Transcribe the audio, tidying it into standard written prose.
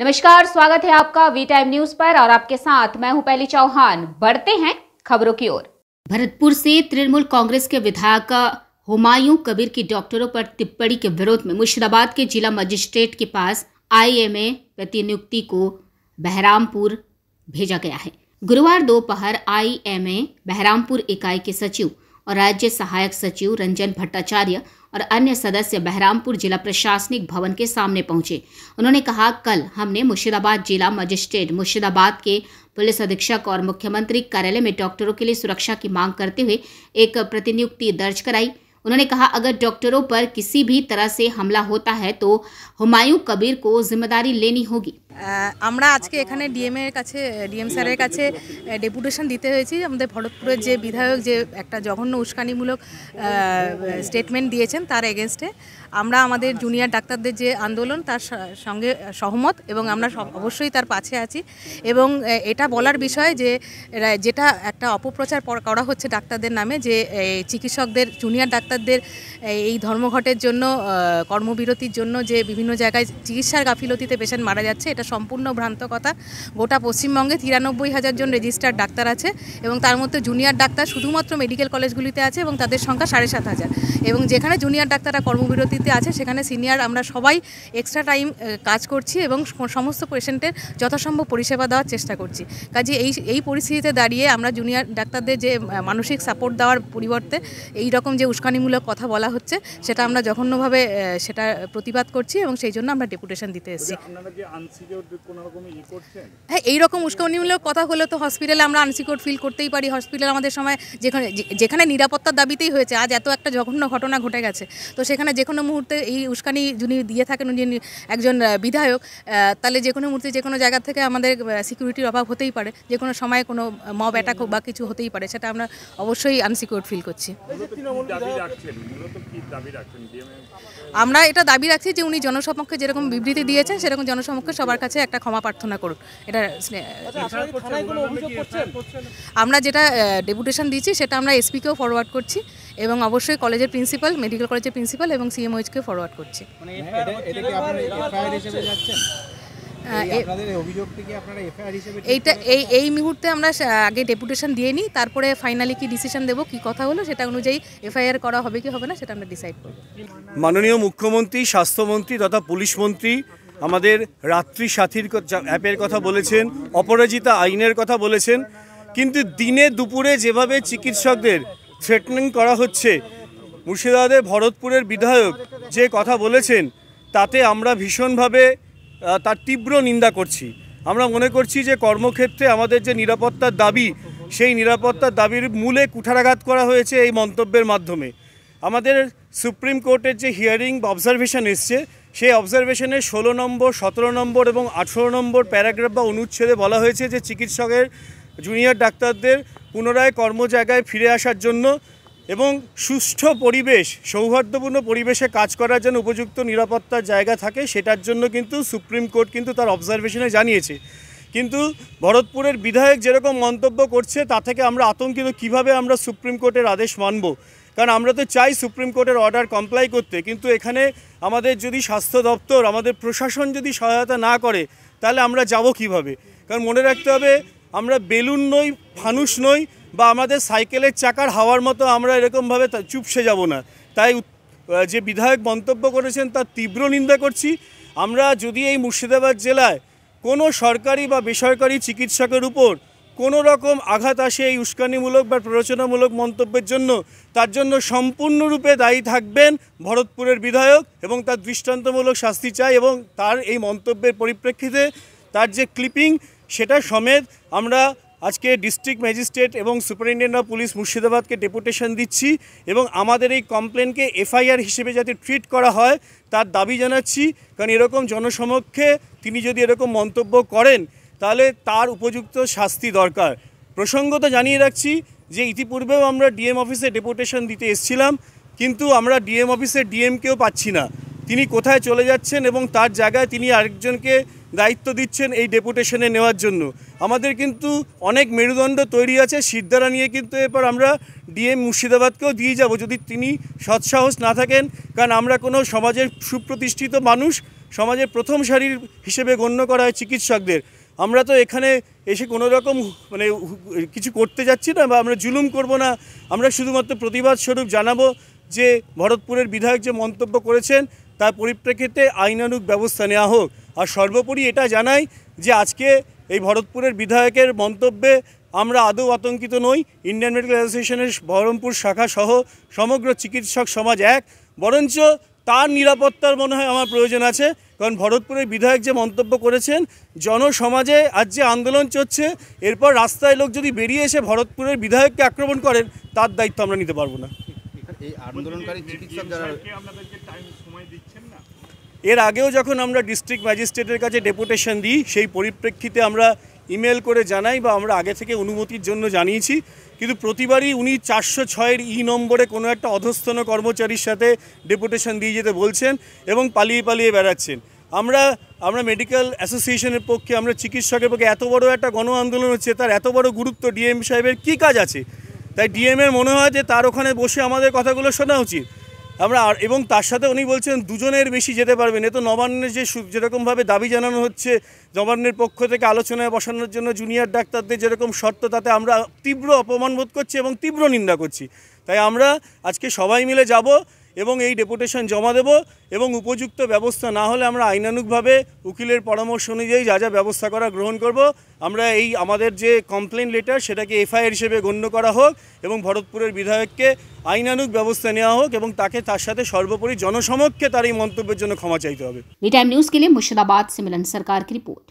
नमस्कार, स्वागत है आपका वी टाइम न्यूज पर और आपके साथ मैं हूं पहली चौहान। बढ़ते हैं खबरों की ओर। भरतपुर से तृणमूल कांग्रेस के विधायक हुमायूं कबीर की डॉक्टरों पर टिप्पणी के विरोध में मुर्शिदाबाद के जिला मजिस्ट्रेट के पास आईएमए प्रतिनियुक्ति को बहरामपुर भेजा गया है। गुरुवार दोपहर आईएमए बहरामपुर इकाई के सचिव और राज्य सहायक सचिव रंजन भट्टाचार्य और अन्य सदस्य बहरामपुर जिला प्रशासनिक भवन के सामने पहुंचे। उन्होंने कहा, कल हमने मुर्शिदाबाद जिला मजिस्ट्रेट मुर्शिदाबाद के पुलिस अधीक्षक और मुख्यमंत्री कार्यालय में डॉक्टरों के लिए सुरक्षा की मांग करते हुए एक प्रतिनियुक्ति दर्ज कराई। उन्होंने कहा, अगर डॉक्टरों पर किसी भी तरह से हमला होता है तो हुमायूं कबीर को जिम्मेदारी लेनी होगी। আমরা আজকে এখানে ডিএম স্যারের কাছে ডেপুটেশন দিতে হয়েছি। আমাদের ভরতপুরের যে বিধায়ক যে একটা জঘন্য উস্কানিমূলক স্টেটমেন্ট দিয়েছেন তার এগেনস্টে আমরা আমাদের জুনিয়র ডাক্তারদের যে আন্দোলন তার সঙ্গে সহমত এবং আমরা অবশ্যই তার পাশে আছি এবং এটা বলার বিষয় যে যেটা একটা অপপ্রচার করা হচ্ছে ডাক্তারদের নামে যে চিকিৎসকদের জুনিয়র ডাক্তারদের এই ধর্মঘটের জন্য কর্মবিরতির জন্য যে বিভিন্ন জায়গায় চিকিৎসার গাফিলতিতে পেশেন্ট মারা যাচ্ছে, এটা সম্পূর্ণ ভ্রান্ত কথা। গোটা পশ্চিমবঙ্গে 93,000 জন রেজিস্টার্ড ডাক্তার আছে এবং তার মধ্যে জুনিয়র ডাক্তার শুধুমাত্র মেডিকেল কলেজগুলিতে আছে এবং তাদের সংখ্যা 7,500 এবং যেখানে জুনিয়র ডাক্তাররা কর্মবিরতিতে আছে সেখানে সিনিয়র আমরা সবাই এক্সট্রা টাইম কাজ করছি এবং সমস্ত পেশেন্টের যথাসম্ভব পরিষেবা দেওয়ার চেষ্টা করছি। কাজে এই পরিস্থিতিতে দাঁড়িয়ে আমরা জুনিয়র ডাক্তারদের যে মানসিক সাপোর্ট দেওয়ার পরিবর্তে এই রকম যে উস্কানিমূলক কথা বলা হচ্ছে সেটা আমরা জঘন্যভাবে সেটা প্রতিবাদ করছি এবং সেই জন্য আমরা ডেপুটেশন দিতে এসেছি। হ্যাঁ, এইরকম উস্কানিমূলক কথা হলে তো হসপিটালে আমরা আনসিকিউর ফিল করতেই পারি। হসপিটাল আমাদের সময় যেখানে নিরাপত্তার দাবিতেই হয়েছে, আজ এত একটা জঘন্য ঘটনা ঘটে গেছে, তো সেখানে যে কোনো মুহূর্তে এই উস্কানি যিনি দিয়ে থাকেন যিনি একজন বিধায়ক, তাহলে যে কোনো মুহূর্তে যে কোনো জায়গা থেকে আমাদের সিকিউরিটির অভাব হতেই পারে, যে কোনো সময় কোনো মব অ্যাটাক বা কিছু হতেই পারে, সেটা আমরা অবশ্যই আনসিকিউর ফিল করছি। আমরা এটা দাবি রাখছি যে উনি জনসমক্ষে যেরকম বিবৃতি দিয়েছেন সেরকম জনসমক্ষে সবার কাছে একটা ক্ষমা প্রার্থনা করুন। এটা আমরা যেটা ডেপুটেশন দিয়েছি সেটা আমরা এসপিকেও ফরওয়ার্ড করছি এবং অবশ্যই কলেজের প্রিন্সিপাল, মেডিকেল কলেজের প্রিন্সিপাল এবং সিএমওইচকে ফরওয়ার্ড করছি। এইটা এই মুহূর্তে আমরা আগে ডেপুটেশন দিয়ে নিই, তারপরে ফাইনালি কি ডিসিশন দেবো, কি কথা হলো সেটা অনুযায়ী এফআইআর করা হবে কি হবে না সেটা আমরা ডিসাইড করব। মাননীয় মুখ্যমন্ত্রী, স্বাস্থ্যমন্ত্রী তথা পুলিশ মন্ত্রী আমাদের রাত্রি সাথীর অ্যাপের কথা বলেছেন, অপরাজিতা আইনের কথা বলেছেন, কিন্তু দিনে দুপুরে যেভাবে চিকিৎসকদের থ্রেটনিং করা হচ্ছে, মুর্শিদাবাদের ভরতপুরের বিধায়ক যে কথা বলেছেন তাতে আমরা ভীষণভাবে তার তীব্র নিন্দা করছি। আমরা মনে করছি যে কর্মক্ষেত্রে আমাদের যে নিরাপত্তার দাবি, সেই নিরাপত্তার দাবির মূলে কুঠারাঘাত করা হয়েছে এই মন্তব্যের মাধ্যমে। আমাদের সুপ্রিম কোর্টের যে হিয়ারিং বা অবজারভেশন এসছে, সেই অবজারভেশনে 16 নম্বর, 17 নম্বর এবং 18 নম্বর প্যারাগ্রাফ বা অনুচ্ছেদে বলা হয়েছে যে চিকিৎসকের জুনিয়র ডাক্তারদের পুনরায় কর্মজায়গায় ফিরে আসার জন্য এবং সুষ্ঠু পরিবেশ, সৌহার্দ্যপূর্ণ পরিবেশে কাজ করার জন্য উপযুক্ত নিরাপত্তার জায়গা থাকে, সেটার জন্য কিন্তু সুপ্রিম কোর্ট কিন্তু তার অবজারভেশনে জানিয়েছে। কিন্তু ভরতপুরের বিধায়ক যেরকম মন্তব্য করছে তা থেকে আমরা আতঙ্কিত, কিভাবে আমরা সুপ্রিম কোর্টের আদেশ মানব, কারণ আমরা তো চাই সুপ্রিম কোর্টের অর্ডার কমপ্লাই করতে, কিন্তু এখানে আমাদের যদি স্বাস্থ্য দপ্তর, আমাদের প্রশাসন যদি সহায়তা না করে তাহলে আমরা যাব কিভাবে? কারণ মনে রাখতে হবে, আমরা বেলুন নই, ফানুস নই, বা আমাদের সাইকেলের চাকার হাওয়ার মতো আমরা এরকমভাবে চুপসে যাব না। তাই যে বিধায়ক মন্তব্য করেছেন তার তীব্র নিন্দা করছি। আমরা যদি এই মুর্শিদাবাদ জেলায় কোনো সরকারি বা বেসরকারি চিকিৎসকের উপর কোনো রকম আঘাত আসে এই উস্কানিমূলক বা প্ররোচনামূলক মন্তব্যের জন্য, তার জন্য সম্পূর্ণরূপে দায়ী থাকবেন ভরতপুরের বিধায়ক এবং তার দৃষ্টান্তমূলক শাস্তি চাই এবং তার এই মন্তব্যের পরিপ্রেক্ষিতে তার যে ক্লিপিং সেটা সমেত আমরা আজকে ডিস্ট্রিক্ট ম্যাজিস্ট্রেট এবং সুপারিনটেন্ডেন্ট অফ পুলিশ মুর্শিদাবাদকে ডেপুটেশন দিচ্ছি এবং আমাদের এই কমপ্লেনকে এফআইআর হিসেবে যাতে ট্রিট করা হয় তার দাবি জানাচ্ছি। কারণ এরকম জনসমক্ষে তিনি যদি এরকম মন্তব্য করেন তাহলে তার উপযুক্ত শাস্তি দরকার। প্রসঙ্গত জানিয়ে রাখছি যে ইতিপূর্বেও আমরা ডিএম অফিসে ডেপুটেশন দিতে এসেছিলাম, কিন্তু আমরা ডিএম অফিসের ডিএমকেও পাচ্ছি না। তিনি কোথায় চলে যাচ্ছেন এবং তার জায়গায় তিনি আরেকজনকে দায়িত্ব দিচ্ছেন এই ডেপুটেশনে নেওয়ার জন্য। আমাদের কিন্তু অনেক মেরুদণ্ড তৈরি আছে, সিদ্ধারা নিয়ে কিন্তু এরপর আমরা ডিএম মুর্শিদাবাদকেও দিয়ে যাব যদি তিনি সৎসাহস না থাকেন, কারণ আমরা কোনো সমাজের সুপ্রতিষ্ঠিত মানুষ, সমাজের প্রথম সারির হিসেবে গণ্য করা হয় চিকিৎসকদের। আমরা তো এখানে এসে কোনো রকম মানে কিছু করতে যাচ্ছি না বা আমরা জুলুম করব না, আমরা শুধুমাত্র প্রতিবাদ স্বরূপ জানাবো যে ভরতপুরের বিধায়ক যে মন্তব্য করেছেন তার পরিপ্রেক্ষিতে আইনানুগ ব্যবস্থা নেওয়া হোক। আর সর্বোপরি এটা জানাই যে আজকে এই ভরতপুরের বিধায়কের মন্তব্যে আমরা আদৌ আতঙ্কিত নই। ইন্ডিয়ান মেডিকেল অ্যাসোসিয়েশনের বহরমপুর শাখা সহ সমগ্র চিকিৎসক সমাজ এক, বরঞ্চ তার নিরাপত্তার মনে হয় আমার প্রয়োজন আছে। কারণ ভরতপুরের বিধায়ক যে মন্তব্য করেছেন, জনসমাজে আজ যে আন্দোলন চলছে, এরপর রাস্তায় লোক যদি বেরিয়ে এসে ভরতপুরের বিধায়ককে আক্রমণ করেন তার দায়িত্ব আমরা নিতে পারবো না। এই আন্দোলনকারী চিকিৎসক যারা এর আগেও যখন আমরা ডিস্ট্রিক্ট ম্যাজিস্ট্রেটের কাছে ডেপুটেশন দিই, সেই পরিপ্রেক্ষিতে আমরা ইমেল করে জানাই বা আমরা আগে থেকে অনুমতির জন্য জানিয়েছি, কিন্তু প্রতিবারই উনি 406-এর নম্বরে কোনো একটা অধস্তন কর্মচারীর সাথে ডেপুটেশন দিয়ে যেতে বলছেন এবং পালিয়ে পালিয়ে বেড়াচ্ছেন। আমরা মেডিকেল অ্যাসোসিয়েশনের পক্ষে, আমরা চিকিৎসকের পক্ষে, এত বড় একটা গণ আন্দোলন হচ্ছে, তার এত বড় গুরুত্ব ডিএম সাহেবের কী কাজ আছে? তাই ডিএমের মনে হয় যে তার ওখানে বসে আমাদের কথাগুলো শোনা উচিত। এবং তার সাথে উনি বলছেন দুজনের বেশি যেতে পারবেন। এ তো নবান্নের যেরকমভাবে দাবি জানানো হচ্ছে, নবান্নের পক্ষ থেকে আলোচনায় বসানোর জন্য জুনিয়র ডাক্তারদের যেরকম শর্ত, তাতে আমরা তীব্র অপমান বোধ করছি এবং তীব্র নিন্দা করছি। তাই আমরা আজকে সবাই মিলে যাব এবং এই ডেপুটেশন জমা দেব এবং উপযুক্ত ব্যবস্থা না হলে আমরা আইনানুগভাবে উকিলের পরামর্শ অনুযায়ী যা যা ব্যবস্থা করা গ্রহণ করব। আমরা এই আমাদের যে কমপ্লেন লেটার সেটাকে এফআইআর হিসেবে গণ্য করা হোক এবং ভরতপুরের বিধায়ককে আইনানুগ ব্যবস্থা নেওয়া হোক এবং তার সাথে সর্বোপরি জনসমক্ষে তার এই মন্তব্যের জন্য ক্ষমা চাইতে হবে। वी टाइम न्यूज के लिए मुर्शिदाबाद से मिलन सरकार की रिपोर्ट।